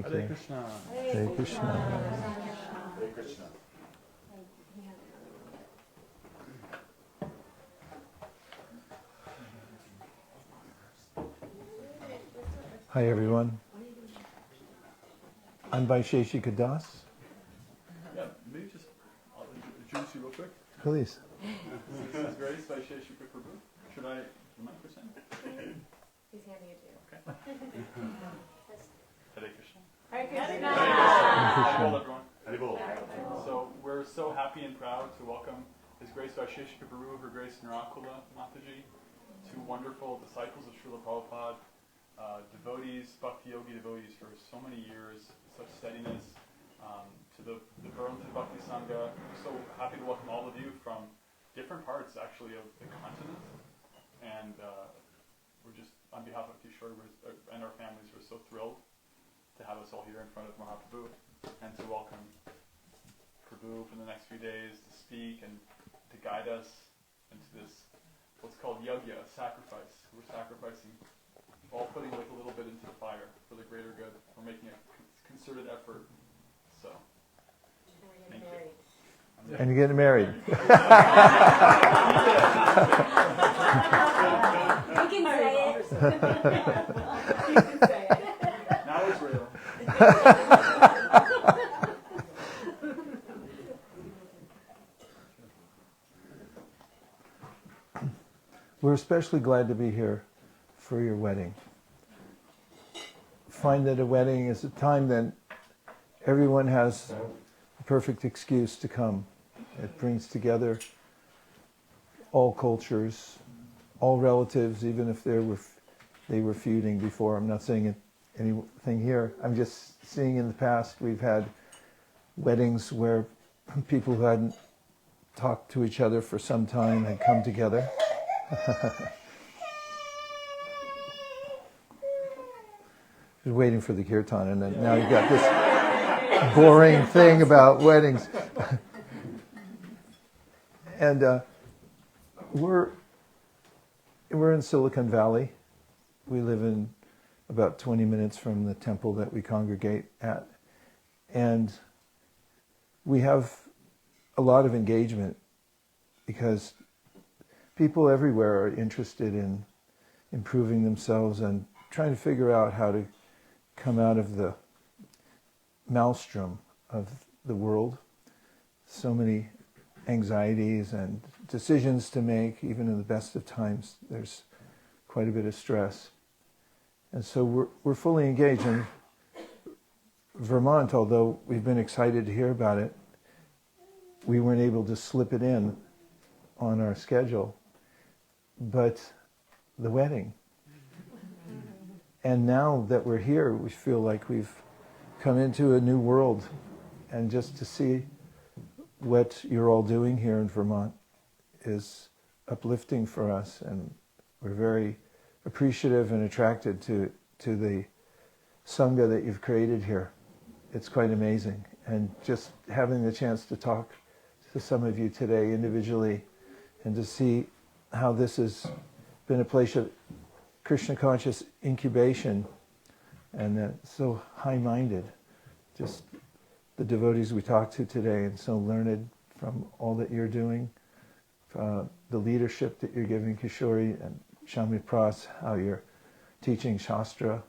Thank Hare you. Krishna. Hare Krishna. Hare Krishna. Hi everyone. I'm Vaisesika Dasa. Yeah, maybe just I'll introduce you real quick. Please. This is Grace Vaisesika Prabhu. Should I remind percent? He's handing it to you. Okay. Hare Krishna. Hare Krishna. Haribol, everyone. Haribol. So we're so happy and proud to welcome His Grace Vaisesika Prabhu, Her Grace Nirakula Mataji, two wonderful disciples of Srila Prabhupada, devotees, bhakti yogi devotees for so many years, such steadiness, to the Burlington Bhakti Sangha. We're so happy to welcome all of you from different parts, actually, of the continent. And we're just, on behalf of Kishore and our families, we're so thrilled to have us all here in front of Mahaprabhu and to welcome Prabhu for the next few days to speak and to guide us into this, what's called yajna, sacrifice. We're sacrificing, all putting like a little bit into the fire for the greater good. We're making a concerted effort. So, thank you. And you're getting married. You can say it. You can say it. Now it's real. We're especially glad to be here for your wedding. Find that a wedding is a time then everyone has a perfect excuse to come. It brings together all cultures, all relatives, even if they were feuding before. I'm not saying anything here. I'm just seeing in the past we've had weddings where people who hadn't talked to each other for some time had come together. Just waiting for the kirtan, and then now you've got this boring thing about weddings. And we're in Silicon Valley. We live in about 20 minutes from the temple that we congregate at. And we have a lot of engagement because people everywhere are interested in improving themselves and trying to figure out how to come out of the maelstrom of the world. So many anxieties and decisions to make, even in the best of times. There's quite a bit of stress. And so we're fully engaged. In Vermont, although we've been excited to hear about it, we weren't able to slip it in on our schedule. But the wedding. And now that we're here, we feel like we've come into a new world. And just to see what you're all doing here in Vermont is uplifting for us. And we're very appreciative and attracted to the Sangha that you've created here. It's quite amazing. And just having the chance to talk to some of you today individually and to see how this has been a place of Krishna conscious incubation and so high-minded. Just the devotees we talked to today and so learned from all that you're doing, the leadership that you're giving Kishori and Shami Pras, how you're teaching Shastra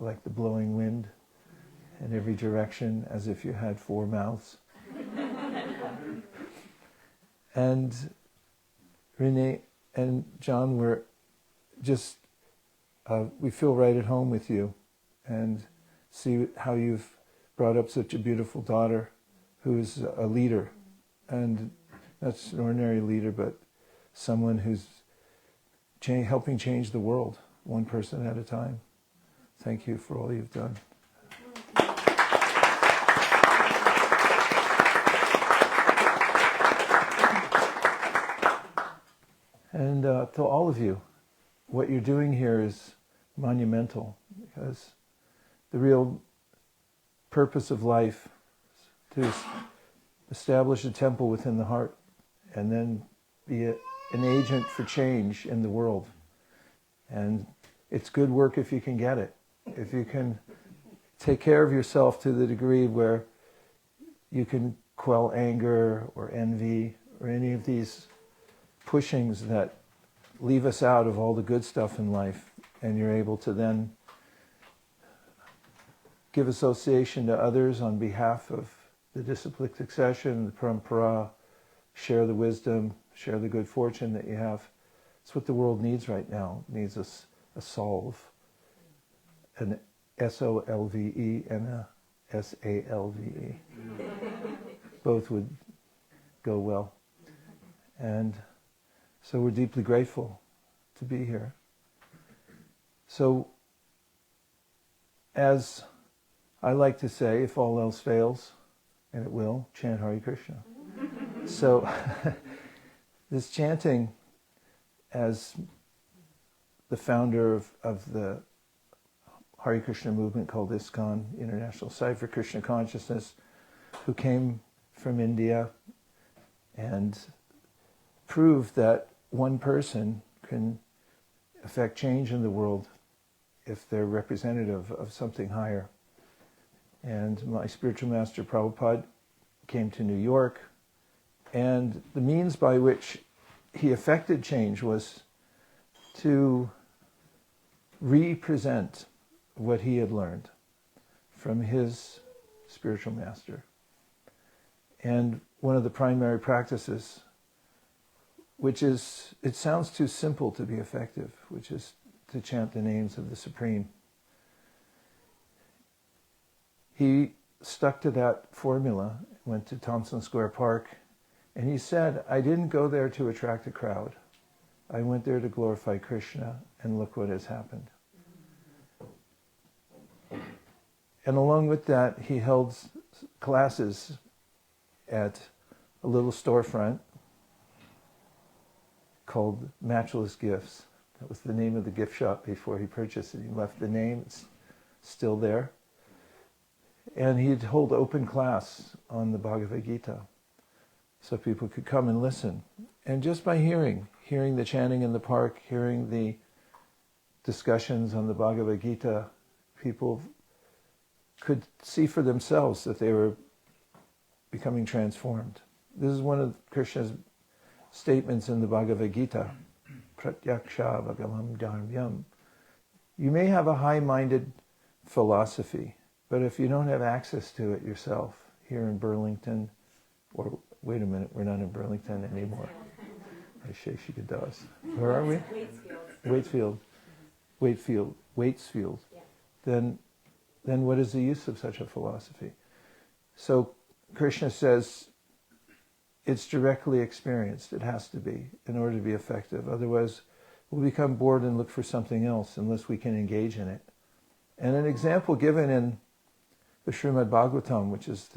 like the blowing wind in every direction as if you had four mouths. And Renee and John, we're just, we feel right at home with you and see how you've brought up such a beautiful daughter who's a leader. And not an ordinary leader, but someone who's helping change the world, one person at a time. Thank you for all you've done. And to all of you, what you're doing here is monumental, because the real purpose of life is to establish a temple within the heart and then be an agent for change in the world. And it's good work if you can get it. If you can take care of yourself to the degree where you can quell anger or envy or any of these pushings that leave us out of all the good stuff in life, and you're able to then give association to others on behalf of the disciplic succession, the parampara, share the wisdom, share the good fortune that you have. It's what the world needs right now. It needs a solve, an S-O-L-V-E and a S-A-L-V-E. Both would go well. And so we're deeply grateful to be here. So, as I like to say, if all else fails, and it will, chant Hare Krishna. So, this chanting, as the founder of the Hare Krishna movement called ISKCON, International Society for Krishna Consciousness, who came from India and proved that one person can affect change in the world if they're representative of something higher. And my spiritual master Prabhupada came to New York, and the means by which he effected change was to represent what he had learned from his spiritual master. And one of the primary practices, which is, it sounds too simple to be effective, which is to chant the names of the Supreme. He stuck to that formula, went to Thompson Square Park, and he said, I didn't go there to attract a crowd. I went there to glorify Krishna, and look what has happened. And along with that, he held classes at a little storefront called Matchless Gifts. That was the name of the gift shop before he purchased it. He left the name, it's still there. And he'd hold open class on the Bhagavad-gītā, so people could come and listen. And just by hearing the chanting in the park, hearing the discussions on the Bhagavad-gītā, people could see for themselves that they were becoming transformed. This is one of Krishna's statements in the Bhagavad-gītā. Pratyaksha bhagavam dharmyam. You may have a high-minded philosophy, but if you don't have access to it yourself, here in Burlington, or wait a minute, we're not in Burlington anymore. Vaisesika Dasa. Where are we? Waitsfield. Yeah. Then what is the use of such a philosophy? So Krishna says it's directly experienced. It has to be in order to be effective. Otherwise, we'll become bored and look for something else unless we can engage in it. And an example given in the Śrīmad-Bhāgavatam, which is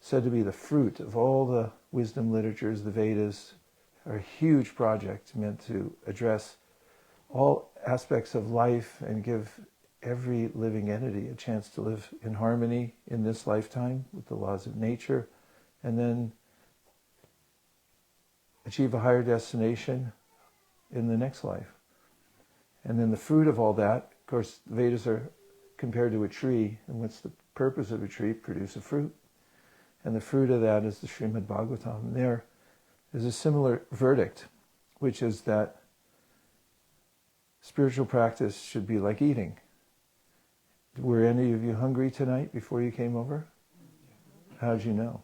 said to be the fruit of all the wisdom literatures, the Vedas, are a huge project meant to address all aspects of life and give every living entity a chance to live in harmony in this lifetime with the laws of nature, and then achieve a higher destination in the next life. And then the fruit of all that, of course, the Vedas are compared to a tree, and what's the purpose of a tree? Produce a fruit. And the fruit of that is the Śrīmad-Bhāgavatam. And there is a similar verdict, which is that spiritual practice should be like eating. Were any of you hungry tonight before you came over? How'd you know?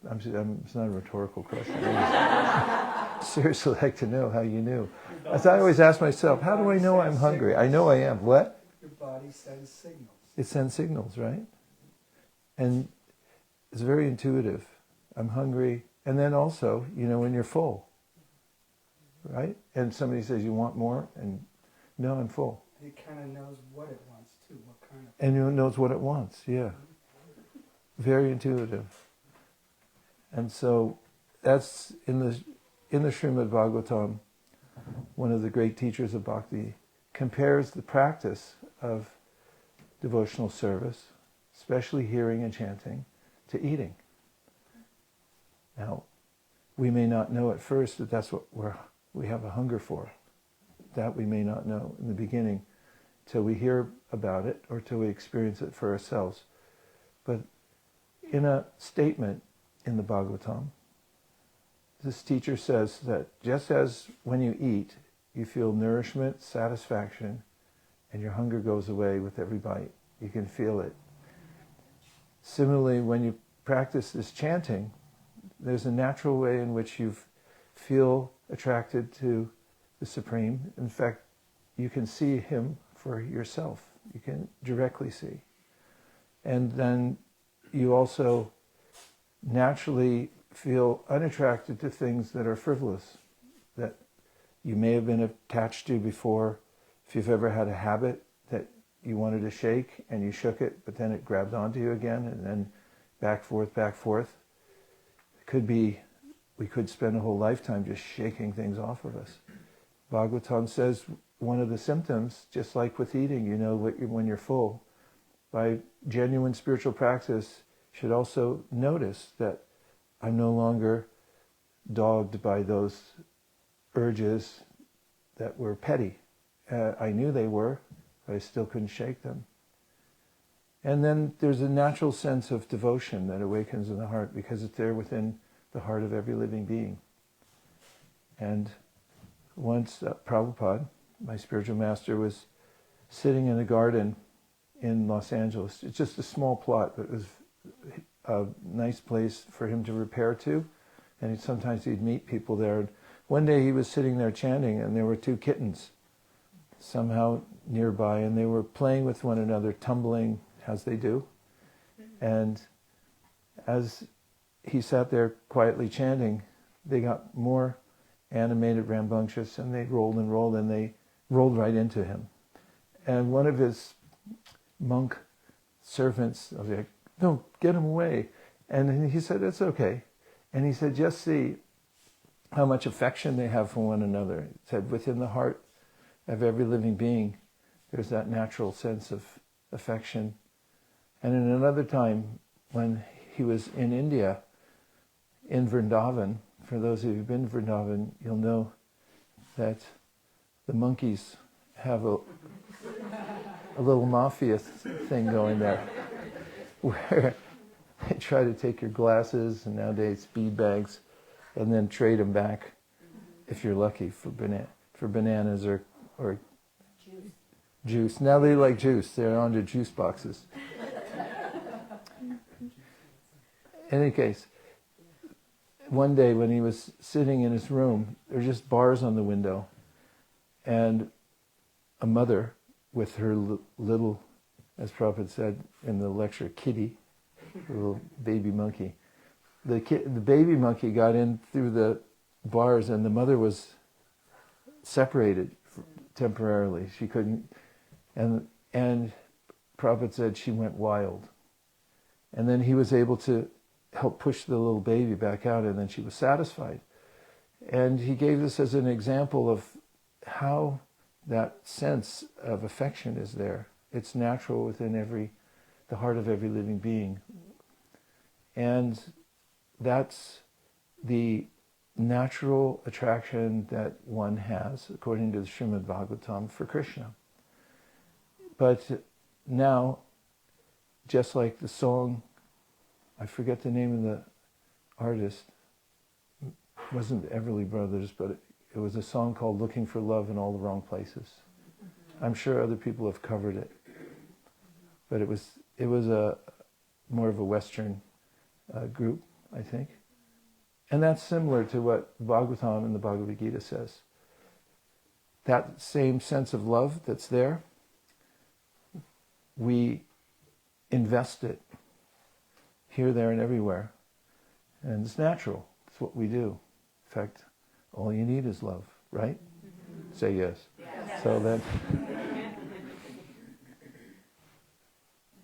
It's not a rhetorical question. I just seriously like to know how you knew. As I always ask myself, how do I know I'm hungry? I know I am. What? Your body sends signals. It sends signals, right? And it's very intuitive. I'm hungry. And then also, when you're full, right? And somebody says, you want more? And no, I'm full. It kind of knows what it wants too, what kind of... And it knows what it wants, yeah. Very intuitive. And so that's in the Śrīmad-Bhāgavatam, one of the great teachers of bhakti compares the practice of devotional service, especially hearing and chanting, to eating. Now, we may not know at first that that's what we have a hunger for. That we may not know in the beginning. till we hear about it or till we experience it for ourselves. But in a statement in the Bhagavatam, this teacher says that just as when you eat, you feel nourishment, satisfaction, and your hunger goes away with every bite. You can feel it. Similarly, when you practice this chanting, there's a natural way in which you feel attracted to the Supreme. In fact, you can see Him for yourself. You can directly see. And then you also naturally feel unattracted to things that are frivolous, that you may have been attached to before. If you've ever had a habit that you wanted to shake and you shook it, but then it grabbed onto you again, and then back, forth, back, forth. It could be, we could spend a whole lifetime just shaking things off of us. Bhagavatam says one of the symptoms, just like with eating, you know when you're full, by genuine spiritual practice, you should also notice that I'm no longer dogged by those urges that were petty. I knew they were, but I still couldn't shake them. And then there's a natural sense of devotion that awakens in the heart because it's there within the heart of every living being. And once Prabhupada, my spiritual master, was sitting in a garden in Los Angeles. It's just a small plot, but it was a nice place for him to repair to. And sometimes he'd meet people there. And one day he was sitting there chanting, and there were two kittens somehow nearby, and they were playing with one another, tumbling as they do. And as he sat there quietly chanting, they got more animated, rambunctious, and they rolled and rolled, and they rolled right into him. And one of his monk servants, I was like, "No, get him away." And he said, "It's okay." And he said, "Just see how much affection they have for one another." He said, within the heart of every living being, there's that natural sense of affection. And in another time, when he was in India, in Vrindavan, for those of you who've been to Vrindavan, you'll know that the monkeys have a little mafia thing going there, where they try to take your glasses, and nowadays bead bags, and then trade them back, if you're lucky, for bananas or juice. Now they like juice. They're onto juice boxes. In any case, one day when he was sitting in his room, there were just bars on the window, and a mother with her little, as Prabhupada said in the lecture, kitty, little baby monkey. The baby monkey got in through the bars, and the mother was separated temporarily. She couldn't, and Prabhupada said she went wild. And then he was able to help push the little baby back out, and then she was satisfied. And he gave this as an example of how that sense of affection is there. It's natural within the heart of every living being. And that's the natural attraction that one has, according to the Śrīmad-Bhāgavatam, for Krishna. But now, just like the song, I forget the name of the artist, it wasn't Everly Brothers, but it was a song called "Looking for Love in All the Wrong Places." I'm sure other people have covered it, but it was a more of a Western group, I think. And that's similar to what Bhagavatam and the Bhagavad-gītā says. That same sense of love that's there, we invest it here, there, and everywhere. And it's natural. It's what we do. In fact, all you need is love, right? Mm-hmm. Say yes. Yes. So then,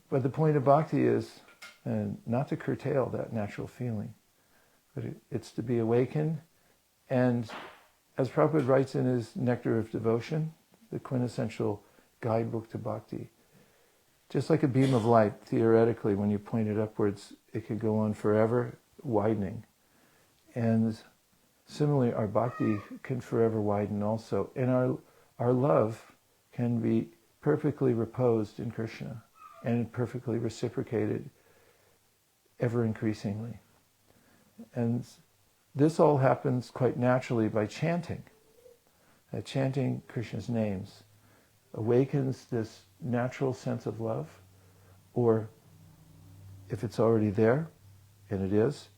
but the point of bhakti is not to curtail that natural feeling, but it's to be awakened. And as Prabhupada writes in his Nectar of Devotion, the quintessential guidebook to bhakti, just like a beam of light, theoretically, when you point it upwards, it could go on forever, widening. And similarly, our bhakti can forever widen also. And our love can be perfectly reposed in Krishna and perfectly reciprocated ever increasingly. And this all happens quite naturally by chanting. Chanting Krishna's names awakens this natural sense of love, or if it's already there, and it is,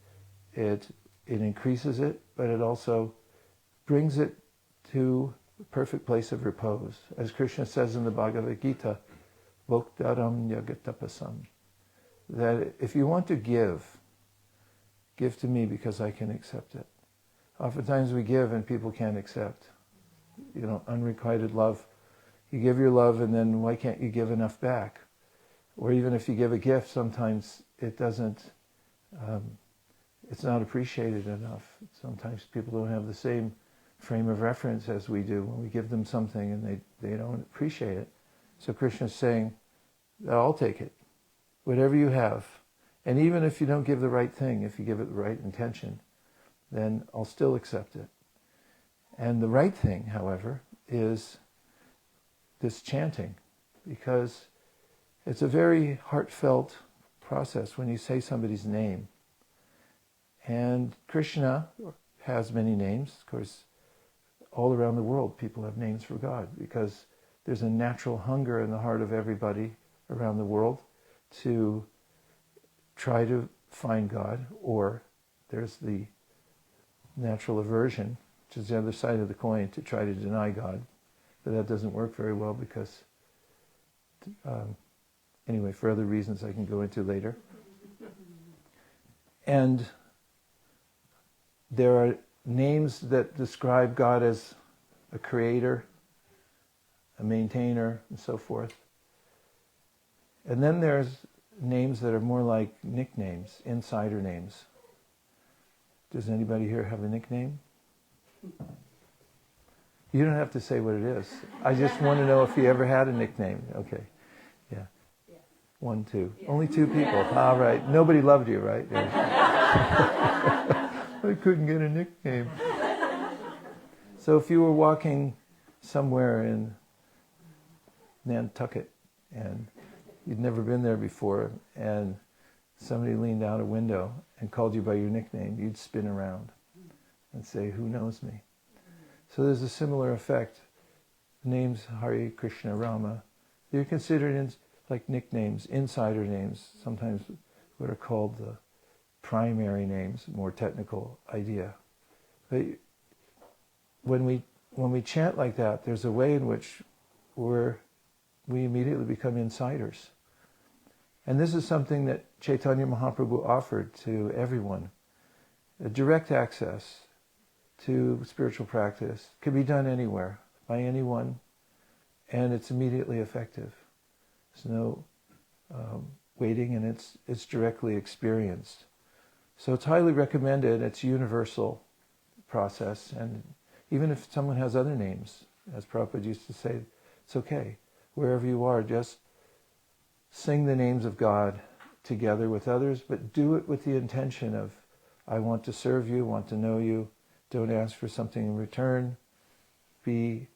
it increases it, but it also brings it to a perfect place of repose. As Krishna says in the Bhagavad-gītā, Bhoktaram yagatapasam, that if you want to give to me because I can accept it. Oftentimes we give and people can't accept. Unrequited love. You give your love and then why can't you give enough back? Or even if you give a gift, sometimes it doesn't, it's not appreciated enough. Sometimes people don't have the same frame of reference as we do when we give them something and they don't appreciate it. So Krishna's saying, I'll take it. Whatever you have. And even if you don't give the right thing, if you give it the right intention, then I'll still accept it. And the right thing, however, is this chanting, because it's a very heartfelt process when you say somebody's name. And Krishna has many names. Of course, all around the world people have names for God, because there's a natural hunger in the heart of everybody around the world to try to find God, or there's the natural aversion, which is the other side of the coin, to try to deny God. But that doesn't work very well because, anyway, for other reasons I can go into later. And there are names that describe God as a creator, a maintainer, and so forth. And then there's names that are more like nicknames, insider names. Does anybody here have a nickname? You don't have to say what it is. I just want to know if you ever had a nickname. Okay. Yeah. Yes. 1, 2. Yes. Only 2 people. All right. Nobody loved you, right? Yeah. I couldn't get a nickname. So if you were walking somewhere in Nantucket and you'd never been there before and somebody leaned out a window and called you by your nickname, you'd spin around and say, who knows me? So there's a similar effect. Names Hare Krishna Rama, they're considered like nicknames, insider names, sometimes what are called the primary names, more technical idea. But when we chant like that, there's a way in which we immediately become insiders. And this is something that Chaitanya Mahaprabhu offered to everyone. A direct access to spiritual practice can be done anywhere, by anyone, and it's immediately effective. There's no waiting, and it's directly experienced. So it's highly recommended. It's a universal process, and even if someone has other names, as Prabhupada used to say, it's okay. Wherever you are, just sing the names of God together with others, but do it with the intention of, I want to serve you, want to know you. Don't ask for something in return. Be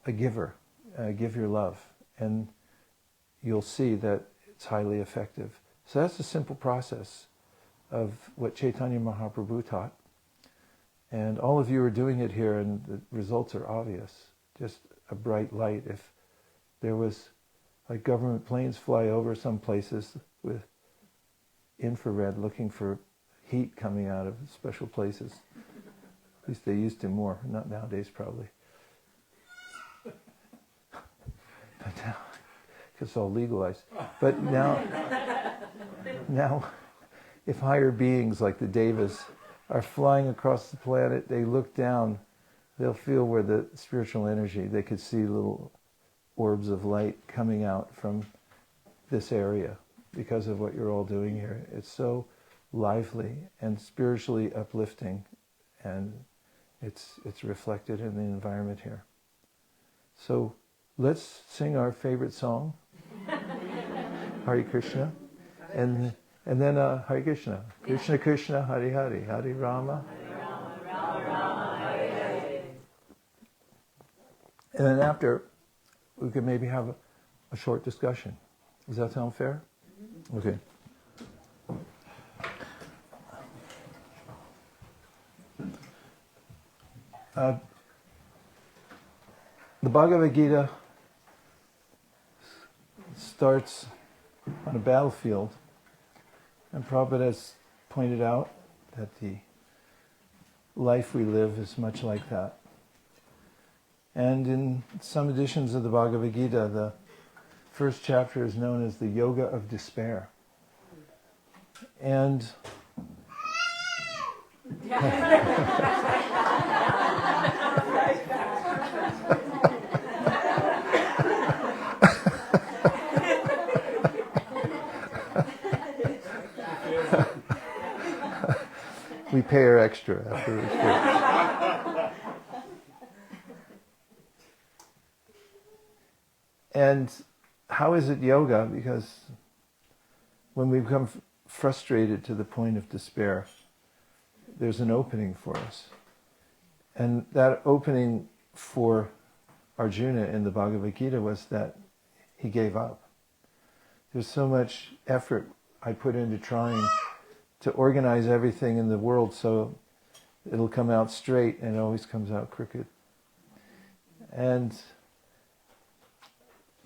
a giver. Give your love. And you'll see that it's highly effective. So that's a simple process of what Chaitanya Mahaprabhu taught. And all of you are doing it here, and the results are obvious. Just a bright light. If there was, like, government planes fly over some places with infrared looking for heat coming out of special places. At least they used to more, not nowadays probably. But now, because it's all legalized. But now, if higher beings like the Devas are flying across the planet, they look down, they'll feel where the spiritual energy, they could see little orbs of light coming out from this area because of what you're all doing here. It's so lively and spiritually uplifting, and it's reflected in the environment here. So let's sing our favorite song, Hare Krishna, and then Hare Krishna. Krishna Krishna, Hare Hare, Hare Rama. And then after, we could maybe have a short discussion. Does that sound fair? Okay. The Bhagavad-gītā starts on a battlefield, and Prabhupada has pointed out that the life we live is much like that. And in some editions of the Bhagavad-gītā, the first chapter is known as the Yoga of Despair. And we pay her extra after we speak. And how is it yoga? Because when we become frustrated to the point of despair, there's an opening for us. And that opening for Arjuna in the Bhagavad-gītā was that he gave up. There's so much effort I put into trying to organize everything in the world so it'll come out straight, and it always comes out crooked. And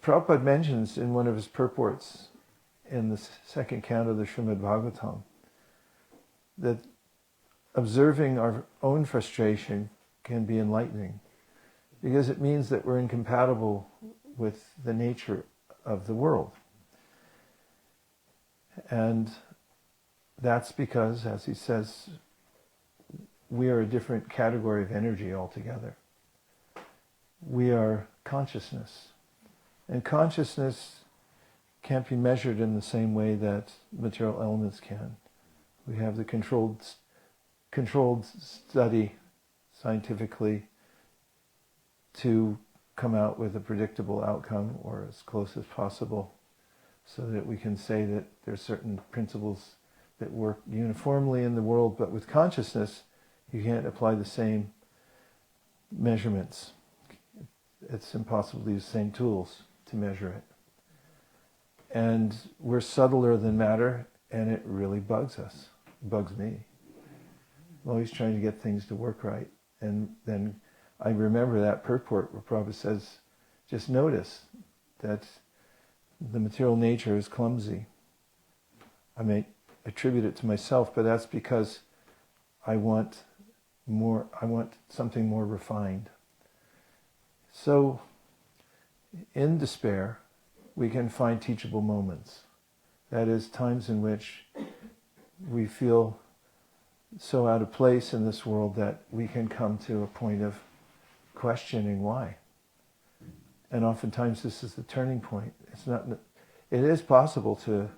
Prabhupada mentions in one of his purports in the Second Canto of the Śrīmad-Bhāgavatam that observing our own frustration can be enlightening, because it means that we're incompatible with the nature of the world. And that's because, as he says, we are a different category of energy altogether. We are consciousness. And consciousness can't be measured in the same way that material elements can. We have the controlled study scientifically to come out with a predictable outcome, or as close as possible, so that we can say that there's certain principles that work uniformly in the world. But with consciousness, you can't apply the same measurements. It's impossible to use the same tools to measure it. And we're subtler than matter, and it really bugs us. It bugs me. I'm always trying to get things to work right. And then I remember that purport where Prabhupada says, just notice that the material nature is clumsy. I may attribute it to myself, but that's because I want something more refined. So, in despair, we can find teachable moments. That is, times in which we feel so out of place in this world that we can come to a point of questioning why. And oftentimes this is the turning point. It is possible to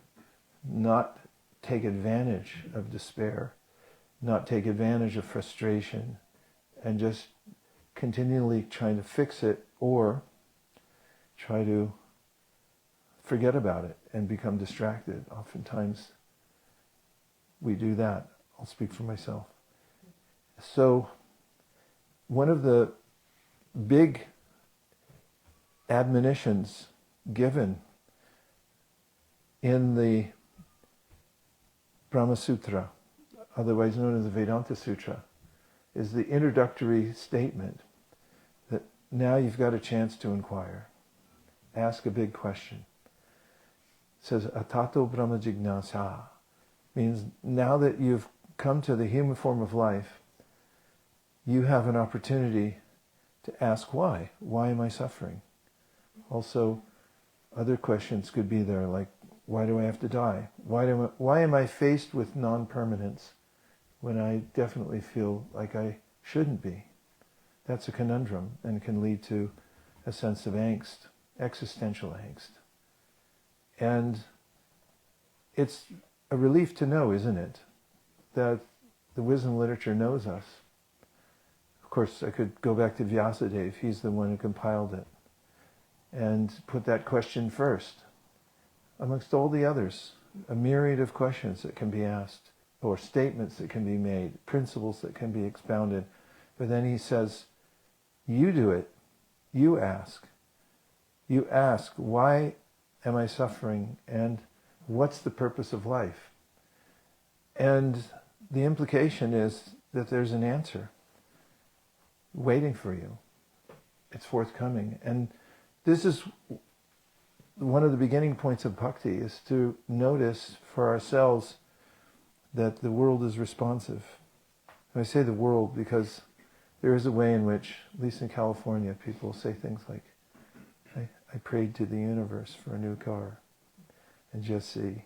not take advantage of despair, not take advantage of frustration, and just continually trying to fix it, or try to forget about it and become distracted. Oftentimes we do that. I'll speak for myself. So one of the big admonitions given in the Brahma Sutra, otherwise known as the Vedanta Sutra, is the introductory statement that now you've got a chance to inquire. Ask a big question. It says, Atato Brahma Jignasa, means now that you've come to the human form of life, you have an opportunity to ask why. Why am I suffering? Also, other questions could be there, like, why do I have to die? Why am I faced with non-permanence when I definitely feel like I shouldn't be? That's a conundrum, and can lead to a sense of angst, existential angst. And it's a relief to know, isn't it, that the wisdom literature knows us. Of course, I could go back to Vyasadeva. He's the one who compiled it, and put that question first. Amongst all the others, a myriad of questions that can be asked, or statements that can be made, principles that can be expounded. But then he says, you do it. You ask. You ask, why am I suffering? And what's the purpose of life? And the implication is that there's an answer waiting for you. It's forthcoming. And this is one of the beginning points of bhakti, is to notice for ourselves that the world is responsive. And I say the world because there is a way in which, at least in California, people say things like, I prayed to the universe for a new car and just see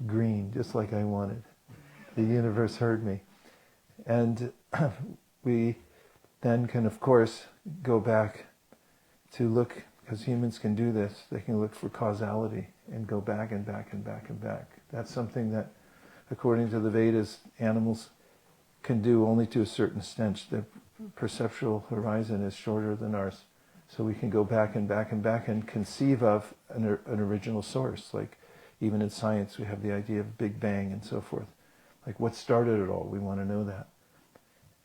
green, just like I wanted. The universe heard me. And we then can, of course, go back to look, because humans can do this, they can look for causality and go back and back and back and back. That's something that, according to the Vedas, animals can do only to a certain extent. Their perceptual horizon is shorter than ours. So we can go back and back and back and conceive of an original source. Like even in science, we have the idea of Big Bang and so forth. Like what started it all? We want to know that.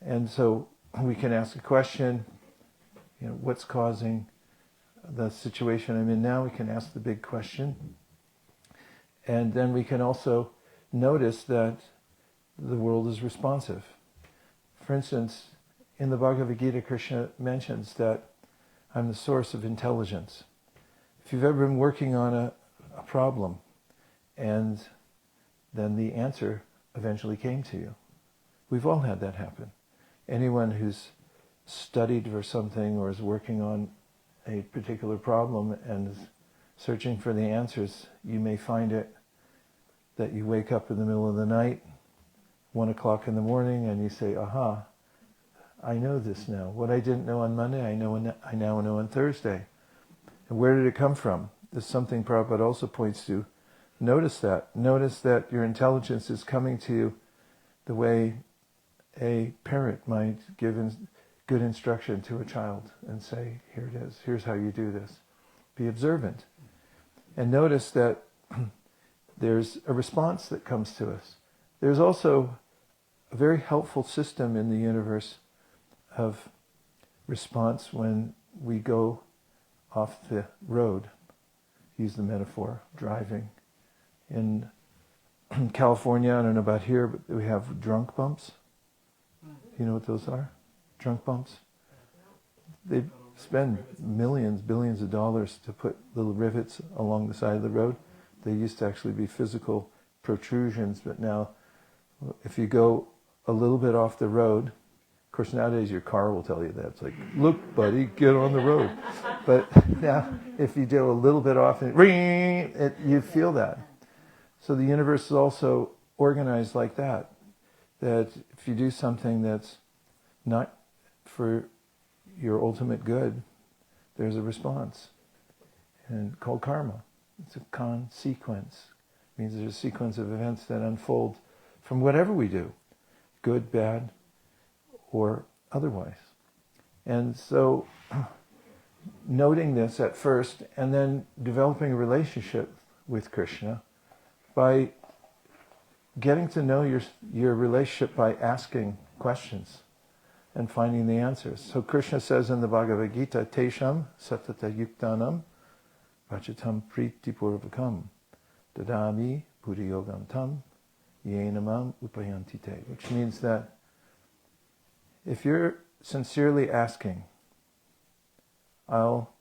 And so we can ask a question, what's causing the situation I'm in now? We can ask the big question. And then we can also notice that the world is responsive. For instance, in the Bhagavad-gītā, Krishna mentions that I'm the source of intelligence. If you've ever been working on a problem and then the answer eventually came to you, we've all had that happen. Anyone who's studied for something or is working on a particular problem and is searching for the answers, you may find it that you wake up in the middle of the night, 1 o'clock in the morning, and you say, aha, I know this now. What I didn't know on Monday, I now know on Thursday. And where did it come from? There's something Prabhupada also points to. Notice that. Notice that your intelligence is coming to you the way a parent might give good instruction to a child and say, here it is, here's how you do this. Be observant. And notice that there's a response that comes to us. There's also a very helpful system in the universe of response when we go off the road. Use the metaphor, driving. In California, I don't know about here, but we have drunk bumps. You know what those are? Drunk bumps. They spend millions, billions of dollars to put little rivets along the side of the road. They used to actually be physical protrusions, but now if you go a little bit off the road, of course nowadays your car will tell you that. It's like, look buddy, get on the road. But now if you go a little bit off, you feel that. So the universe is also organized like that. That if you do something that's not for your ultimate good, there's a response. And called karma. It's a consequence. It means there's a sequence of events that unfold from whatever we do, good, bad, or otherwise. And so, noting this at first, and then developing a relationship with Krishna by getting to know your relationship by asking questions and finding the answers. So Krishna says in the Bhagavad-gītā, Tesham satata yuktanam vachatam priti purvakam dadami puriyogam tam yenamam upayantite. Which means that if you're sincerely asking, I'll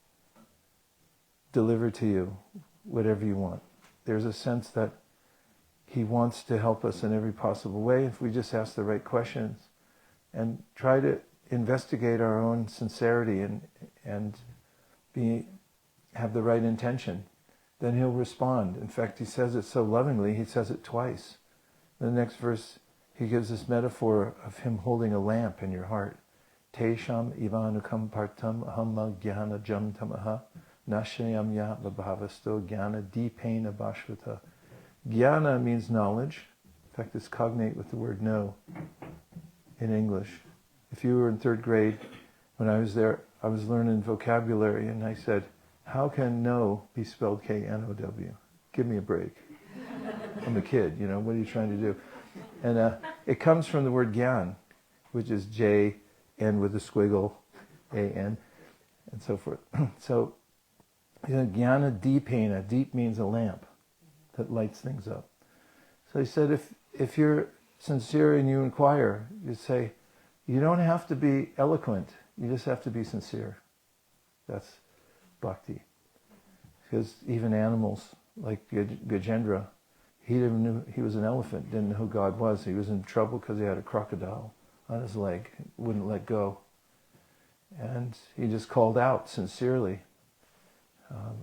deliver to you whatever you want. There's a sense that he wants to help us in every possible way if we just ask the right questions and try to investigate our own sincerity and have the right intention. Then he'll respond. In fact, he says it so lovingly, he says it twice. In the next verse, he gives this metaphor of him holding a lamp in your heart. Tesham ivanukam partam ahamma jnana jam tamaha nashayam ya babhavasto jnana dipena bhashvata. Jnana means knowledge. In fact, it's cognate with the word know in English. If you were in third grade, when I was there, I was learning vocabulary, and I said, how can know be spelled K-N-O-W? Give me a break. I'm a kid, what are you trying to do? And it comes from the word gyan, which is J-N with a squiggle, A-N, and so forth. So Jnana deepena, deep means a lamp that lights things up. So he said, if you're sincere and you inquire, you say, you don't have to be eloquent, you just have to be sincere. That's bhakti. Because even animals, like Gajendra, he was an elephant, didn't know who God was. He was in trouble because he had a crocodile on his leg, wouldn't let go. And he just called out sincerely,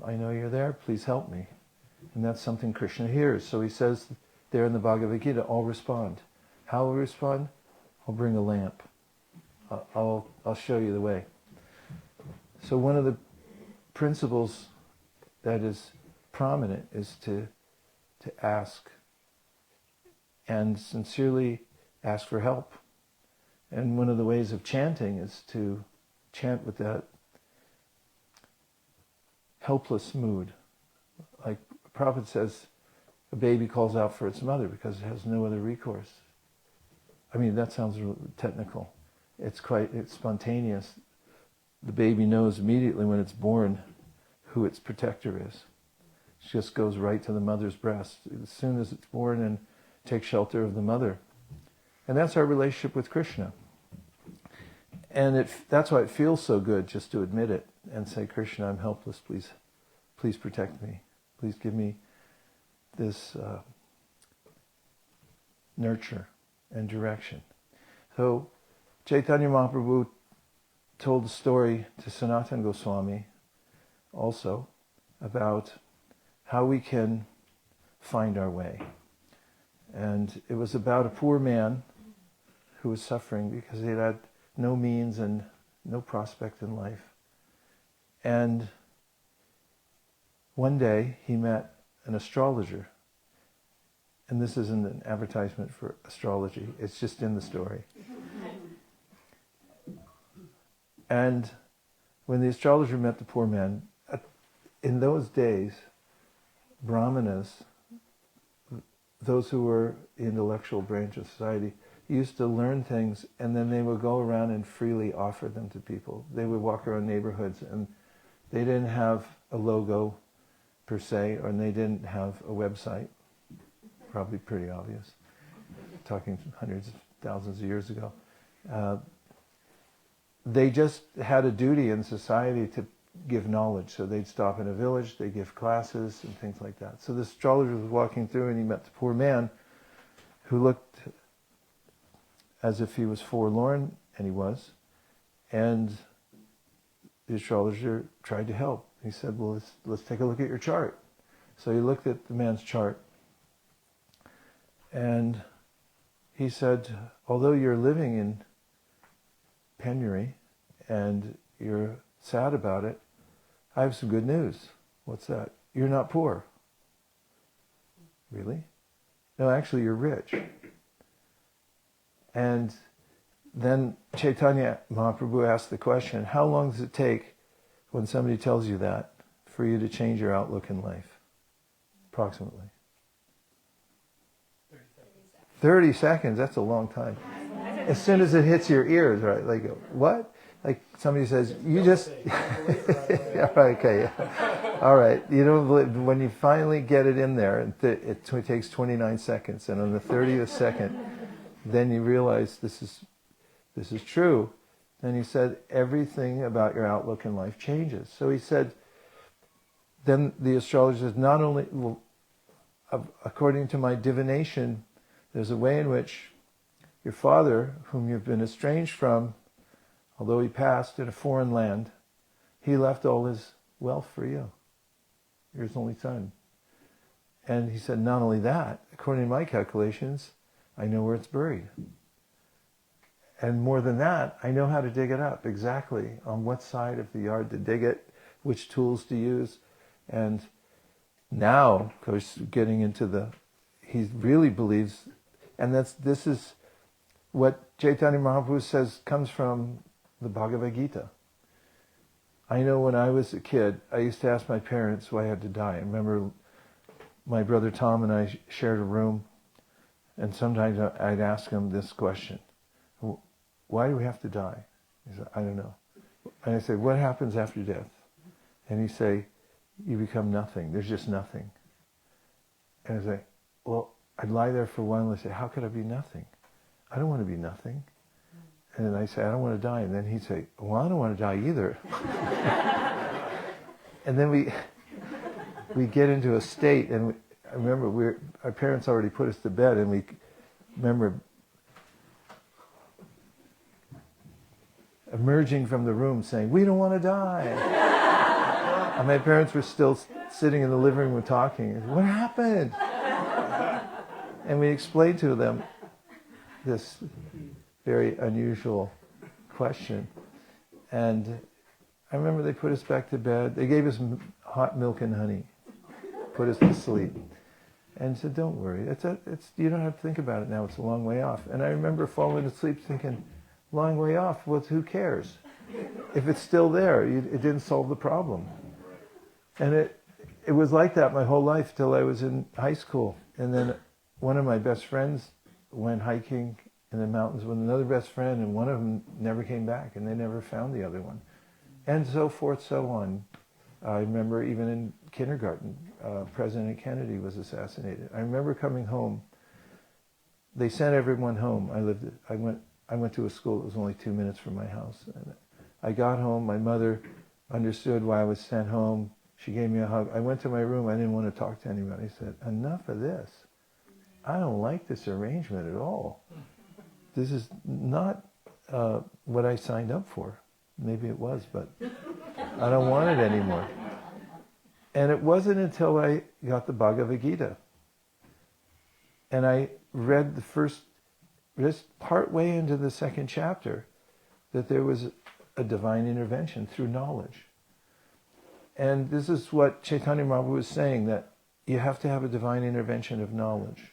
I know you're there, please help me. And that's something Krishna hears. So he says there in the Bhagavad-gītā, I'll respond. How will I respond? I'll bring a lamp. I'll show you the way. So one of the principles that is prominent is to ask and sincerely ask for help. And one of the ways of chanting is to chant with that helpless mood. Like Prabhupada says, a baby calls out for its mother because it has no other recourse. I mean, that sounds technical. It's spontaneous. The baby knows immediately when it's born who its protector is. It just goes right to the mother's breast as soon as it's born and takes shelter of the mother. And that's our relationship with Krishna. And that's why it feels so good just to admit it and say, Krishna, I'm helpless, please protect me. Please give me this nurture and direction. So Chaitanya Mahaprabhu told a story to Sanatana Goswami also about how we can find our way. And it was about a poor man who was suffering because he had no means and no prospect in life. And one day he met an astrologer. And this isn't an advertisement for astrology, it's just in the story. And when the astrologer met the poor man, in those days, brahmanas, those who were the intellectual branch of society, used to learn things and then they would go around and freely offer them to people. They would walk around neighborhoods and they didn't have a logo per se, or they didn't have a website. Probably pretty obvious. Talking hundreds of thousands of years ago. They just had a duty in society to give knowledge. So they'd stop in a village, they'd give classes and things like that. So the astrologer was walking through and he met the poor man who looked as if he was forlorn, and he was. And the astrologer tried to help. He said, well, let's take a look at your chart. So he looked at the man's chart. And he said, although you're living in penury and you're sad about it, I have some good news. What's that? You're not poor. Really? No, actually you're rich. And then Chaitanya Mahaprabhu asked the question, how long does it take when somebody tells you that for you to change your outlook in life? Approximately. 30 seconds, that's a long time. As soon as it hits your ears, right? Like, what? Like somebody says, you just... yeah, right, okay, yeah. All right. You don't believe, when you finally get it in there, it takes 29 seconds. And on the 30th second, then you realize this is true. Then he said, everything about your outlook in life changes. So he said, then the astrologer says, not only, well, according to my divination, there's a way in which your father, whom you've been estranged from, although he passed in a foreign land, he left all his wealth for you. You're his only son. And he said, not only that, according to my calculations, I know where it's buried. And more than that, I know how to dig it up exactly, on what side of the yard to dig it, which tools to use. And now, of course, getting into he really believes, and this is what Chaitanya Mahaprabhu says comes from the Bhagavad-gītā. I know when I was a kid, I used to ask my parents why I had to die. I remember my brother Tom and I shared a room, and sometimes I'd ask him this question: why do we have to die? He said, I don't know. And I said, what happens after death? And he'd say, you become nothing. There's just nothing. And I say, well, I'd lie there for a while and I'd say, how could I be nothing? I don't want to be nothing. And then I say, I don't want to die. And then he'd say, well, I don't want to die either. And then we get into a state, and I remember our parents already put us to bed, and we remember emerging from the room saying, we don't want to die. And my parents were still sitting in the living room talking. What happened? And we explained to them this very unusual question. And I remember they put us back to bed. They gave us hot milk and honey, put us to sleep, and said, don't worry, you don't have to think about it now, it's a long way off. And I remember falling asleep thinking, long way off, well, who cares? If it's still there, it didn't solve the problem. And it was like that my whole life till I was in high school. And then one of my best friends went hiking in the mountains with another best friend, and one of them never came back, and they never found the other one. And so forth, so on. I remember even in kindergarten, President Kennedy was assassinated. I remember coming home. They sent everyone home. I went to a school that was only 2 minutes from my house. And I got home. My mother understood why I was sent home. She gave me a hug. I went to my room. I didn't want to talk to anybody. I said, enough of this. I don't like this arrangement at all. This is not what I signed up for. Maybe it was, but I don't want it anymore. And it wasn't until I got the Bhagavad-gītā and I read just part way into the second chapter, that there was a divine intervention through knowledge. And this is what Chaitanya Mahaprabhu was saying, that you have to have a divine intervention of knowledge.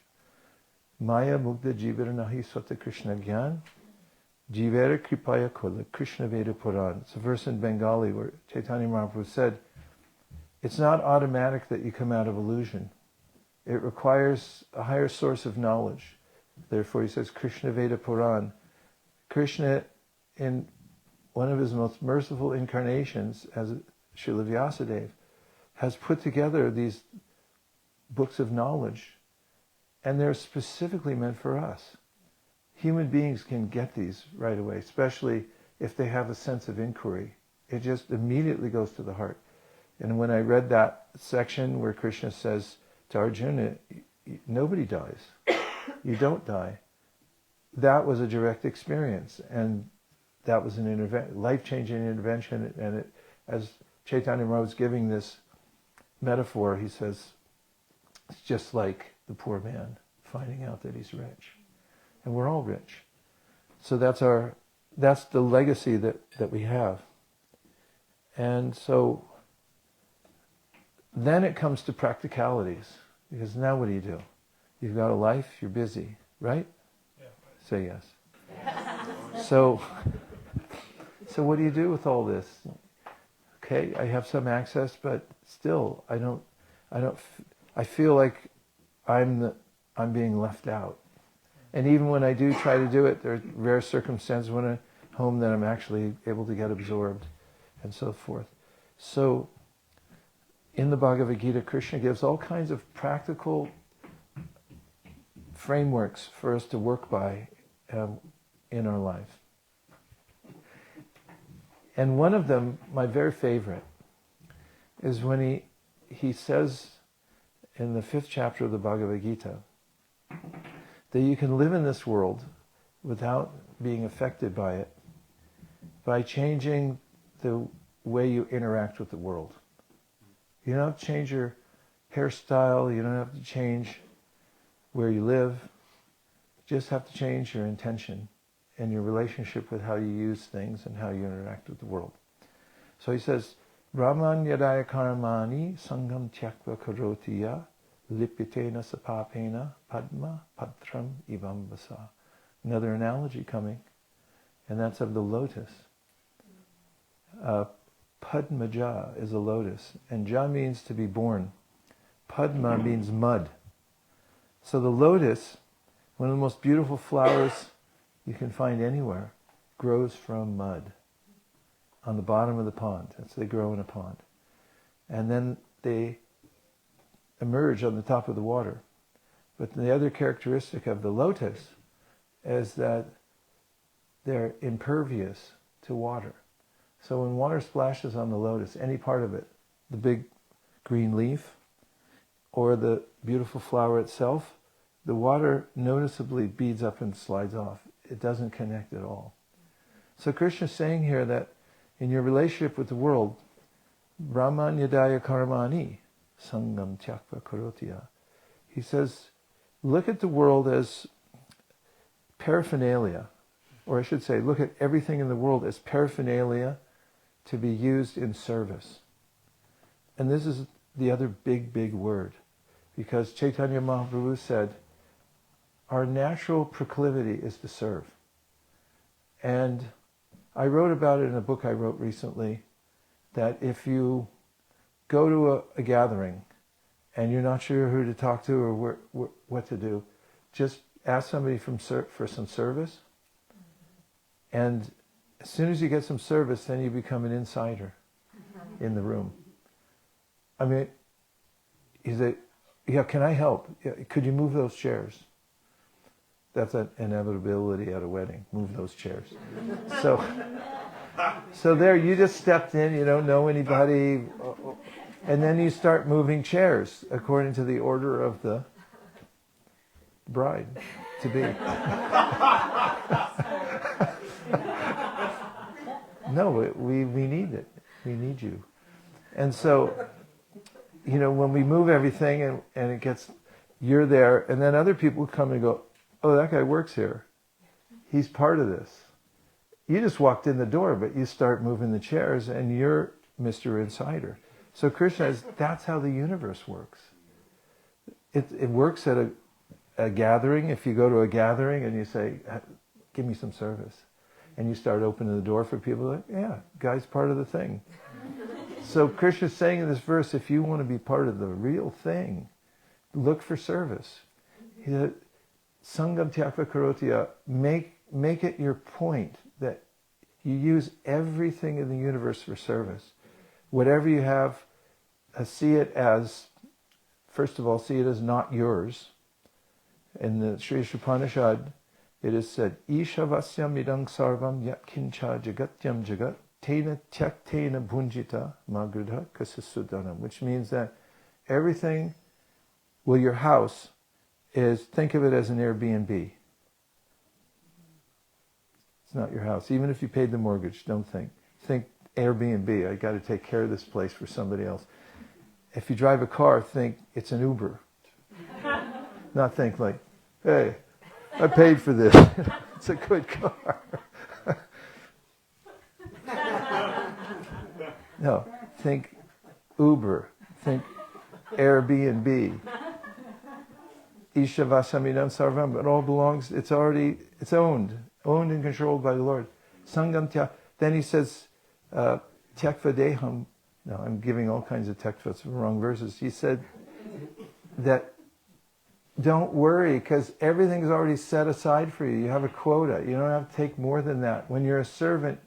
Maya mugdha jivara nahi swata Krishna gyan, jivara kripaya kola Krishna Veda Puran. It's a verse in Bengali where Chaitanya Mahaprabhu said, it's not automatic that you come out of illusion. It requires a higher source of knowledge. Therefore he says, Krishna Veda Puran. Krishna, in one of his most merciful incarnations as Srila Vyasadeva, has put together these books of knowledge, and they're specifically meant for us. Human beings can get these right away, especially if they have a sense of inquiry. It just immediately goes to the heart. And when I read that section where Krishna says to Arjuna, nobody dies. You don't die. That was a direct experience, and that was an life-changing intervention. And as Chaitanya Mahaprabhu was giving this metaphor, he says, it's just like the poor man finding out that he's rich. And we're all rich. So that's the legacy that we have. And so then it comes to practicalities. Because now what do? You've got a life, you're busy, right? Yeah. Say yes. So what do you do with all this? Okay, I have some access, but still, I feel like I'm being left out. And even when I do try to do it, there are rare circumstances when I'm home that I'm actually able to get absorbed, and so forth. So, in the Bhagavad-gītā, Krishna gives all kinds of practical frameworks for us to work by in our life. And one of them, my very favorite, is when he says in the 5th chapter of the Bhagavad-gītā that you can live in this world without being affected by it by changing the way you interact with the world. You don't have to change your hairstyle, you don't have to change where you live, you just have to change your intention and your relationship with how you use things and how you interact with the world. So he says, Brahman yadaya karamani sangam tyakva karotiya lipitena sapapena padma patram ivam vasa. Another analogy coming, and that's of the lotus. Padmaja is a lotus, and ja means to be born. Padma means mud. So the lotus, one of the most beautiful flowers you can find anywhere, grows from mud on the bottom of the pond. They grow in a pond. And then they emerge on the top of the water. But the other characteristic of the lotus is that they're impervious to water. So when water splashes on the lotus, any part of it, the big green leaf or the beautiful flower itself, the water noticeably beads up and slides off. It doesn't connect at all. So Krishna is saying here that in your relationship with the world, Brahmanyadaya karmani sangam tyakva karotiya. He says, look at the world as paraphernalia, or I should say, look at everything in the world as paraphernalia to be used in service. And this is the other big, big word, because Chaitanya Mahaprabhu said, our natural proclivity is to serve. And I wrote about it in a book I wrote recently, that if you go to a gathering and you're not sure who to talk to or what to do, just ask somebody for some service. And as soon as you get some service, then you become an insider in the room. I mean, you say, yeah, can I help? Yeah, could you move those chairs? That's an inevitability at a wedding. Move those chairs. So there, you just stepped in, you don't know anybody, and then you start moving chairs according to the order of the bride to be. No, we need it. We need you. And so, when we move everything and it gets, you're there, and then other people come and go, oh, that guy works here. He's part of this. You just walked in the door, but you start moving the chairs and you're Mr. Insider. So Krishna is, that's how the universe works. It works at a gathering. If you go to a gathering and you say, give me some service, and you start opening the door for people, like, yeah, guy's part of the thing. So Krishna is saying in this verse, if you want to be part of the real thing, look for service. He said, Sangam tyakva karotiya, make it your point that you use everything in the universe for service. Whatever you have, see it as, first of all, see it as not yours. In the Sri Upanishad, it is said, Ishavasyam idang sarvam yat kincha jagatyam jagat tena tyaktena bhunjita magridha kasasudanam, which means that everything, your house is, think of it as an Airbnb. It's not your house. Even if you paid the mortgage, don't think. Think Airbnb, I got to take care of this place for somebody else. If you drive a car, think it's an Uber. Not think like, hey, I paid for this. It's a good car. No, think Uber. Think Airbnb. Ishavasamidam sarvam. It all belongs, it's owned and controlled by the Lord. Sangam tya. Then he says, tyakva deham. No, I'm giving all kinds of tyakvas, wrong verses. He said that don't worry, because everything's already set aside for you. You have a quota. You don't have to take more than that. When you're a servant,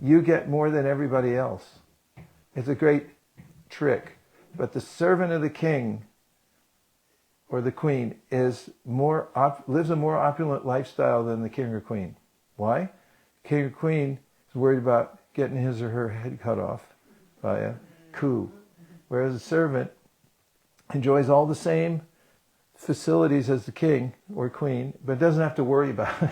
you get more than everybody else. It's a great trick. But the servant of the king or the queen lives a more opulent lifestyle than the king or queen. Why? King or queen is worried about getting his or her head cut off by a coup. Whereas a servant enjoys all the same facilities as the king or queen, but doesn't have to worry about it.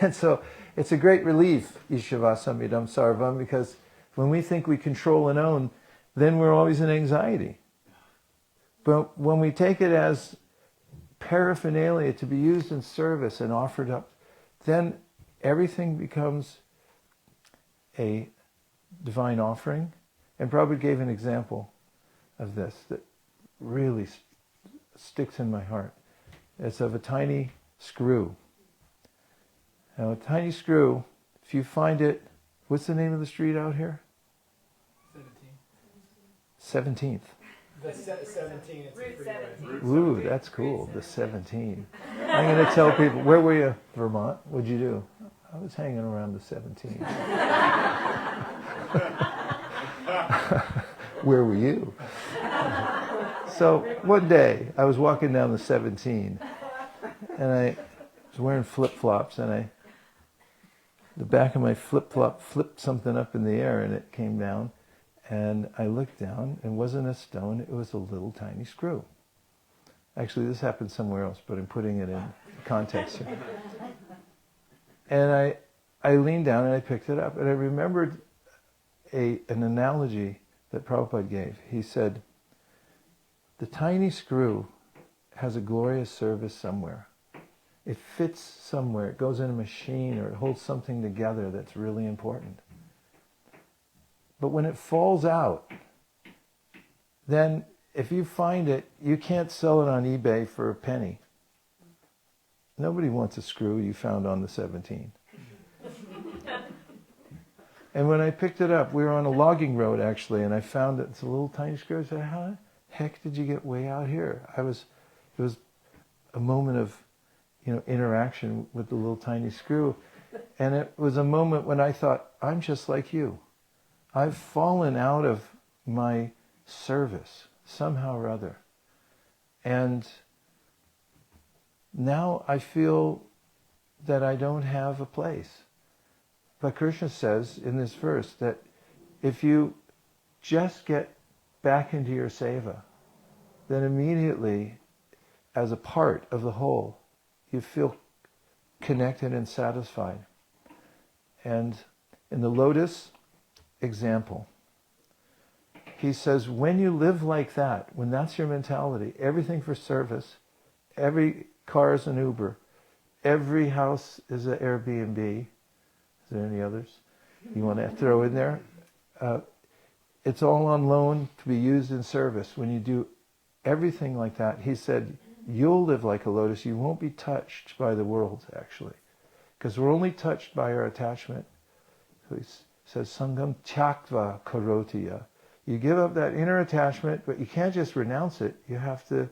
And so it's a great relief, Ishavasam idam sarvam, because when we think we control and own, then we're always in anxiety. But when we take it as paraphernalia to be used in service and offered up, then everything becomes a divine offering. And Prabhupada gave an example of this that really sticks in my heart. It's of a tiny screw. Now, a tiny screw, if you find it, what's the name of the street out here? 17th. The 17, it's Route a freeway. 17. Ooh, that's cool, the 17. I'm going to tell people, where were you, Vermont? What'd you do? I was hanging around the 17. where were you? So one day I was walking down the 17 and I was wearing flip-flops and the back of my flip-flop flipped something up in the air and it came down, and I looked down and it wasn't a stone, it was a little tiny screw. Actually, this happened somewhere else, but I'm putting it in context here. And I leaned down and I picked it up, and I remembered an analogy that Prabhupada gave. He said, the tiny screw has a glorious service somewhere. It fits somewhere, it goes in a machine, or it holds something together that's really important. But when it falls out, then if you find it, you can't sell it on eBay for a penny. Nobody wants a screw you found on the 17. And when I picked it up, we were on a logging road actually, and I found it. It's a little tiny screw. I said, how the heck did you get way out here? It was a moment of, interaction with the little tiny screw. And it was a moment when I thought, I'm just like you. I've fallen out of my service somehow or other. And now I feel that I don't have a place. But Krishna says in this verse that if you just get back into your seva, then immediately, as a part of the whole, you feel connected and satisfied. And in the lotus example, he says, when you live like that, when that's your mentality, everything for service, every car is an Uber, every house is an Airbnb. Is there any others you want to throw in there? It's all on loan to be used in service. When you do everything like that, he said, you'll live like a lotus. You won't be touched by the world, actually. Because we're only touched by our attachment. So he says, Sangam tyaktva karotiya. You give up that inner attachment, but you can't just renounce it. You have to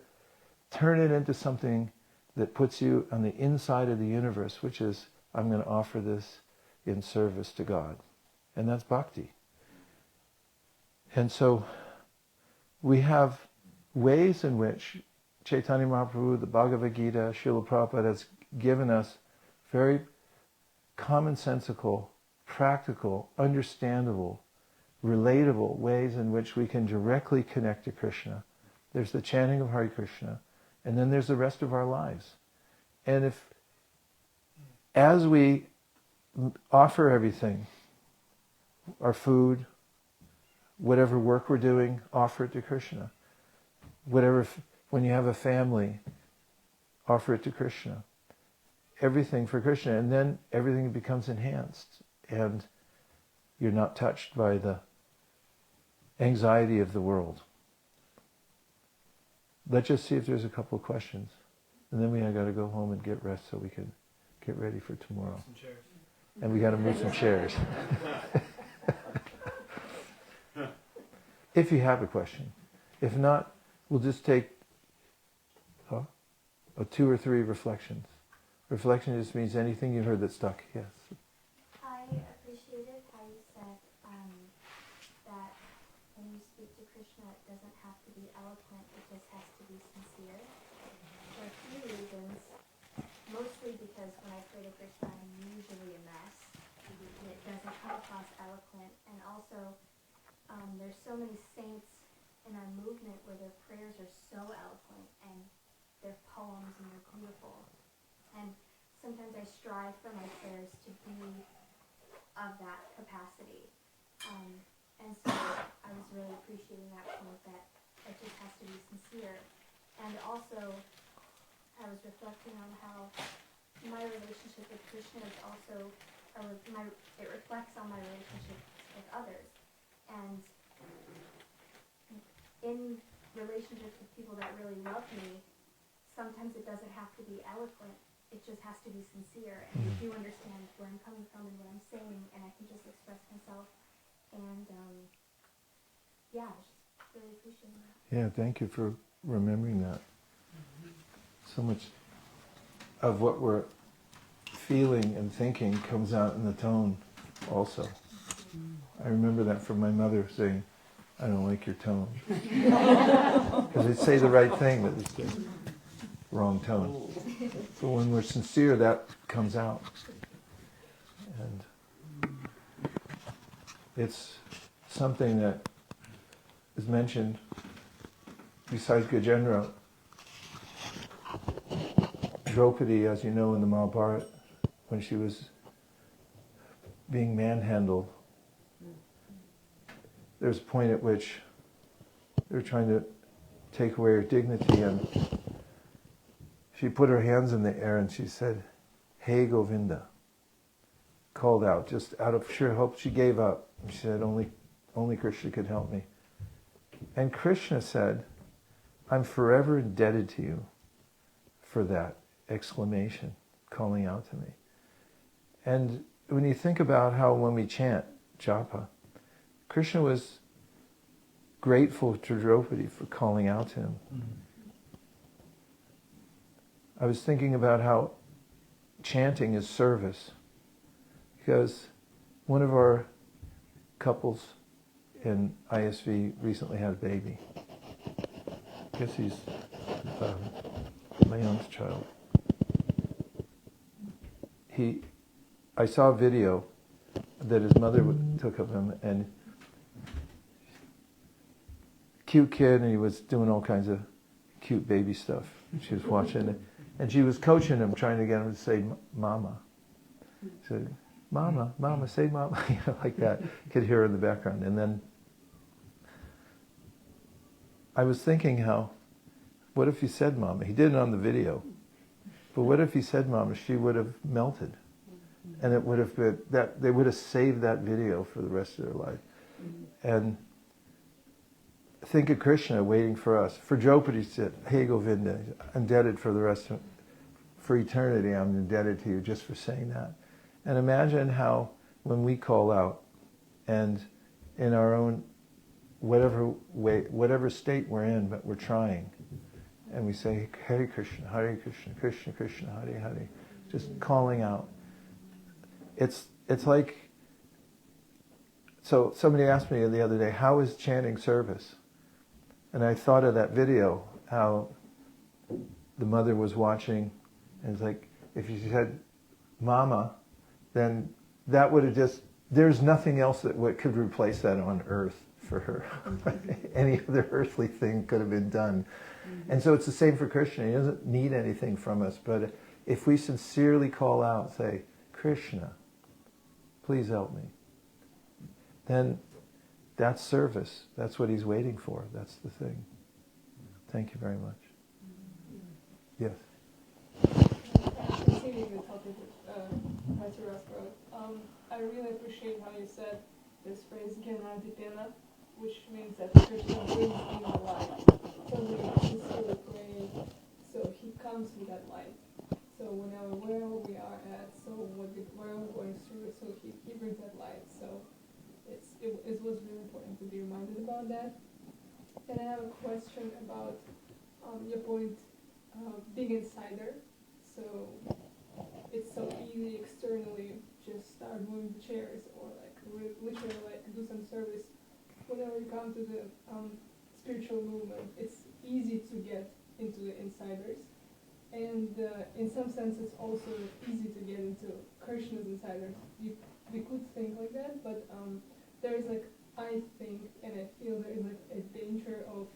turn it into something that puts you on the inside of the universe, which is, I'm going to offer this in service to God. And that's bhakti. And so we have ways in which Chaitanya Mahaprabhu, the Bhagavad-gītā, Srila Prabhupada has given us very commonsensical, practical, understandable, relatable ways in which we can directly connect to Krishna. There's the chanting of Hare Krishna, and then there's the rest of our lives. And if, as we offer everything, our food, whatever work we're doing, offer it to Krishna. When you have a family, offer it to Krishna. Everything for Krishna, and then everything becomes enhanced, and you're not touched by the anxiety of the world. Let's just see if there's a couple of questions, and then we got to go home and get rest so we can get ready for tomorrow. Some chairs. And we got to move some chairs. If you have a question. If not, we'll just take 2 or 3 reflections. Reflection just means anything you heard that stuck. Yes. I appreciated how you said that when you speak to Krishna, it doesn't have to be eloquent, it just has to be sincere. For a few reasons, mostly because when I pray to Krishna, I'm usually a mess, and it doesn't come across eloquent. And also, there's so many saints in our movement where their prayers are so eloquent, and their poems, and they're beautiful. And sometimes I strive for my prayers to be of that capacity. And so I was really appreciating that point, that it just has to be sincere. And also, I was reflecting on how my relationship with Krishna is also, it reflects on my relationship with others. And in relationships with people that really love me, sometimes it doesn't have to be eloquent. It just has to be sincere, and they do understand where I'm coming from and what I'm saying, and I can just express myself. And I was just really appreciating that. Yeah, thank you for remembering that. So much of what we're feeling and thinking comes out in the tone also. I remember that from my mother saying, I don't like your tone. Because they say the right thing, but it's the wrong tone. So when we're sincere, that comes out. And it's something that is mentioned besides Gajendra. Draupadi, as you know, in the Mahabharata, when she was being manhandled, there's a point at which they were trying to take away her dignity, and she put her hands in the air and she said, "Hey Govinda," called out, just out of sheer hope. She gave up. She said, only Krishna could help me. And Krishna said, "I'm forever indebted to you for that exclamation, calling out to me." And when you think about how when we chant japa, Krishna was grateful to Draupadi for calling out to him. I was thinking about how chanting is service, because one of our couples in ISV recently had a baby. I guess he's my youngest child. I saw a video that his mother took of him, and cute kid, and he was doing all kinds of cute baby stuff. She was watching it, and she was coaching him, trying to get him to say "mama." She said, "Mama, mama, say mama," like that. You could hear her in the background. And then I was thinking what if he said "mama"? He did it on the video, but what if he said "mama"? She would have melted, and it would have been that they would have saved that video for the rest of their life. And think of Krishna waiting for us. For Draupadi said, "Hey Govinda, I'm indebted for eternity, I'm indebted to you just for saying that." And imagine how when we call out, and in our own whatever way, whatever state we're in, but we're trying, and we say, "Hare Krishna, Krishna Krishna, Hare Hare," just calling out. It's like, so somebody asked me the other day, how is chanting service? And I thought of that video, how the mother was watching, and it's like, if you said "mama," then that would have just, there's nothing else that could replace that on earth for her. Any other earthly thing could have been done. And so it's the same for Krishna. He doesn't need anything from us, but if we sincerely call out, say, "Krishna, please help me," then that's service. That's what he's waiting for. That's the thing. Thank you very much. Yes. Continuing the topic of Pastor Rothbard, I really appreciate how you said this phrase "Gyanadipena," which means that Krishna brings in the light. So we sincerely pray, so he comes with that light. So whenever where we are at, so where we're going through, so he brings that light. So it was really important to be reminded about that. And I have a question about your point, being insider. So it's so easy externally just start moving the chairs or like literally like do some service. Whenever you come to the spiritual movement, it's easy to get into the insiders. And in some sense, it's also easy to get into Krishna's insiders. We could think like that, but there is like, I think, and I feel there is like a danger of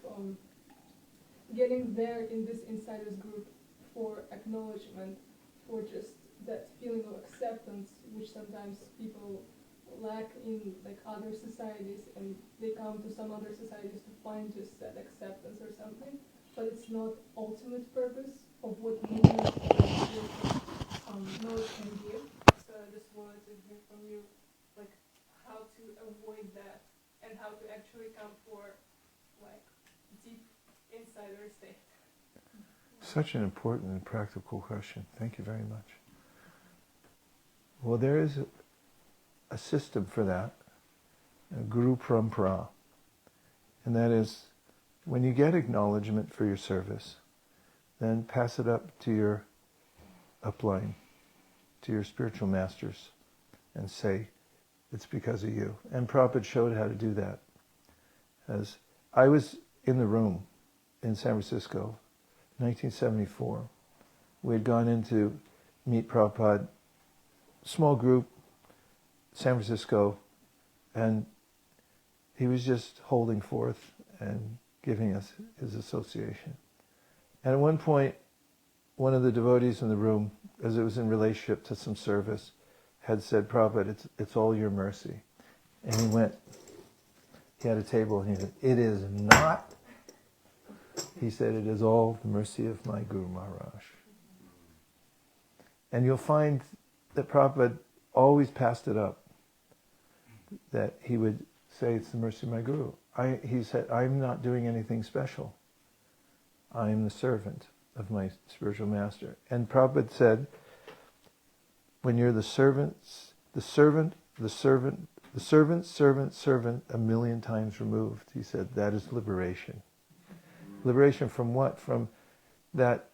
getting there in this insiders group for acknowledgement, for just that feeling of acceptance, which sometimes people lack in like other societies, and they come to some other societies to find just that acceptance or something, but it's not ultimate purpose of what movement knows can give. So I just wanted to hear from you, like how to avoid that and how to actually come for like deep insider state. Such an important and practical question. Thank you very much. Well, there is a system for that, a Guru Parampara, and that is when you get acknowledgement for your service, then pass it up to your upline, to your spiritual masters, and say, it's because of you. And Prabhupada showed how to do that. as I was in the room in San Francisco, 1974. We had gone in to meet Prabhupada, small group, San Francisco, and he was just holding forth and giving us his association. And at one point, one of the devotees in the room, as it was in relationship to some service, had said, Prabhupada, it's all your mercy. And he went, he had a table, and he said, it is not. He said, it is all the mercy of my Guru Maharaj. And you'll find that Prabhupada always passed it up, that he would say, it's the mercy of my Guru. He said, I'm not doing anything special. I'm the servant of my spiritual master. And Prabhupada said, when you're the servant, a million times removed, he said, that is liberation. Liberation from what? From that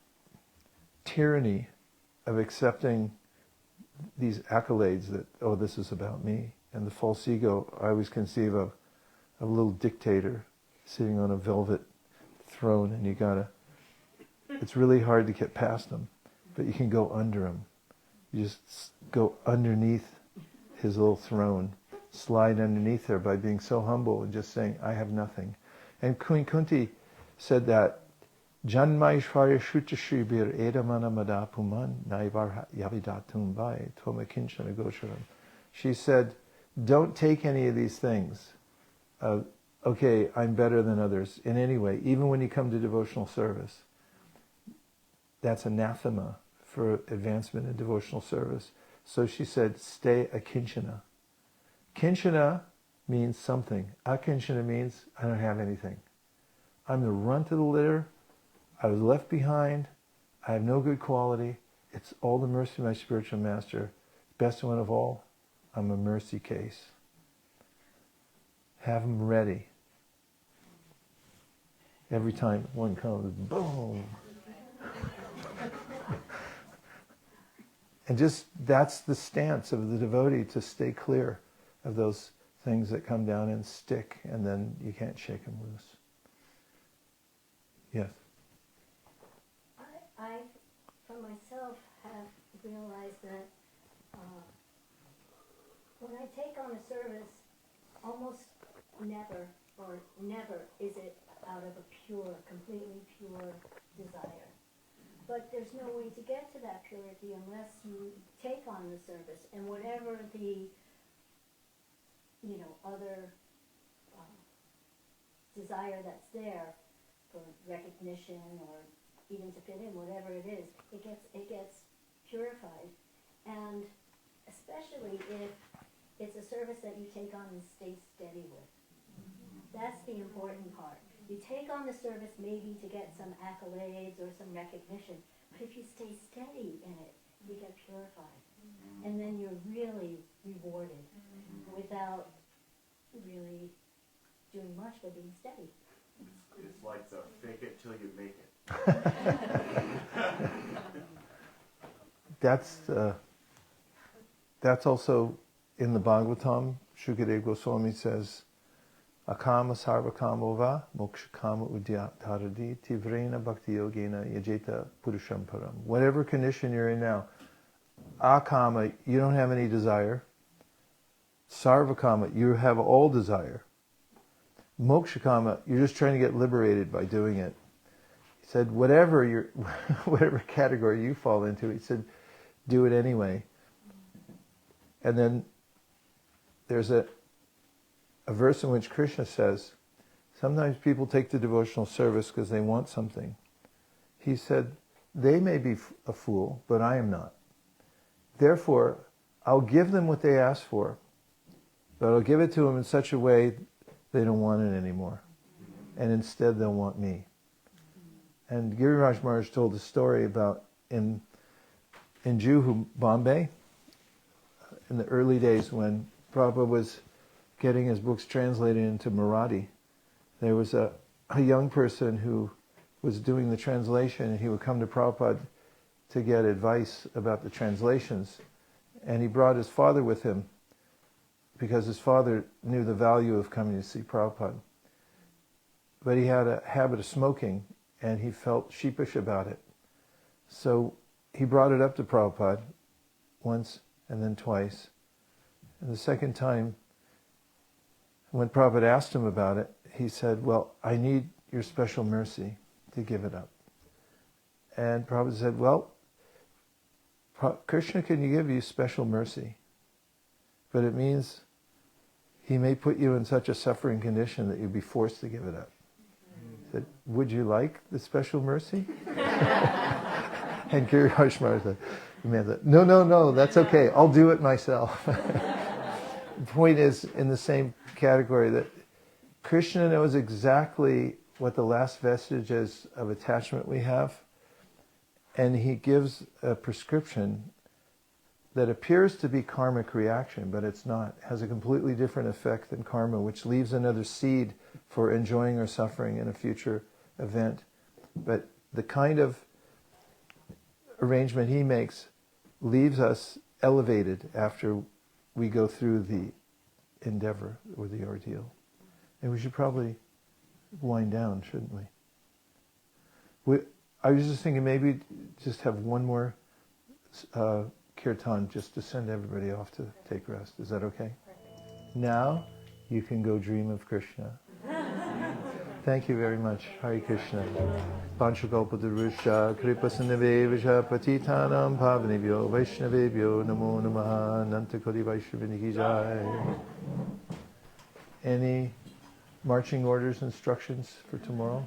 tyranny of accepting these accolades that, oh, this is about me. And the false ego, I always conceive of a little dictator sitting on a velvet throne, and it's really hard to get past him, but you can go under him. You just go underneath his little throne, slide underneath there by being so humble and just saying, I have nothing. And Queen Kunti said that, Janmaishvarya Shuchashibir Edamana Madapuman Naivar Yavidatum Vai Tomakinchana Gosharam. She said, don't take any of these things. Okay, I'm better than others in any way, even when you come to devotional service. That's anathema for advancement in devotional service. So she said, stay akinchana. Kinchana means something. Akinchana means I don't have anything. I'm the runt of the litter. I was left behind. I have no good quality. It's all the mercy of my spiritual master. Best one of all, I'm a mercy case. Have them ready. Every time one comes, boom. And just, that's the stance of the devotee, to stay clear of those things that come down and stick, and then you can't shake them loose. Yes? I, for myself, have realized that when I take on a service, almost never is it out of a pure, completely pure desire. But there's no way to get to that purity unless you take on the service, and whatever the, other desire that's there for recognition or even to fit in, whatever it is, it gets purified. And especially if it's a service that you take on and stay steady with. That's the important part. You take on the service maybe to get some accolades or some recognition, but if you stay steady in it, you get purified. And then you're really rewarded without really doing much but being steady. It's like the fake it till you make it. That's also in the Bhagavatam. Shukadeva Goswami says, Akama sarvakamo va mokshakama udyataradi tivrena bhakti yogena yajeta purusham param. Whatever condition you're in now, akama, you don't have any desire. Sarvakama, you have all desire. Mokshakama, you're just trying to get liberated by doing it. He said, whatever category you fall into, he said, do it anyway. And then there's a verse in which Krishna says, sometimes people take the devotional service because they want something. He said, they may be a fool, but I am not. Therefore, I'll give them what they ask for, but I'll give it to them in such a way they don't want it anymore. And instead they'll want me. And Giriraj Maharaj told a story about in Juhu, Bombay, in the early days when Prabhupada was getting his books translated into Marathi, there was a young person who was doing the translation, and he would come to Prabhupada to get advice about the translations. And he brought his father with him because his father knew the value of coming to see Prabhupada. but he had a habit of smoking, and he felt sheepish about it. So he brought it up to Prabhupada once and then twice. And the second time, when Prabhupada asked him about it, he said, well, I need your special mercy to give it up. And Prabhupada said, well, Krishna can give you special mercy, but it means he may put you in such a suffering condition that you'd be forced to give it up. He said, would you like the special mercy? And Kiriyashmar said, no, that's okay, I'll do it myself. The point is, in the same category, that Krishna knows exactly what the last vestiges of attachment we have, and he gives a prescription that appears to be karmic reaction, but it's not. It has a completely different effect than karma, which leaves another seed for enjoying or suffering in a future event. But the kind of arrangement he makes leaves us elevated after we go through the endeavor or the ordeal. And we should probably wind down, shouldn't we? I was just thinking maybe just have one more kirtan just to send everybody off to take rest. Is that okay? Perfect. Now you can go dream of Krishna. Thank you very much. Hare Krishna. Panchakalpatarusha kripasanavevasha patitanam pavanebhyo vaishnavebhyo namo namaha nantakoti vaishnaviniki jai. Any marching orders, instructions for tomorrow?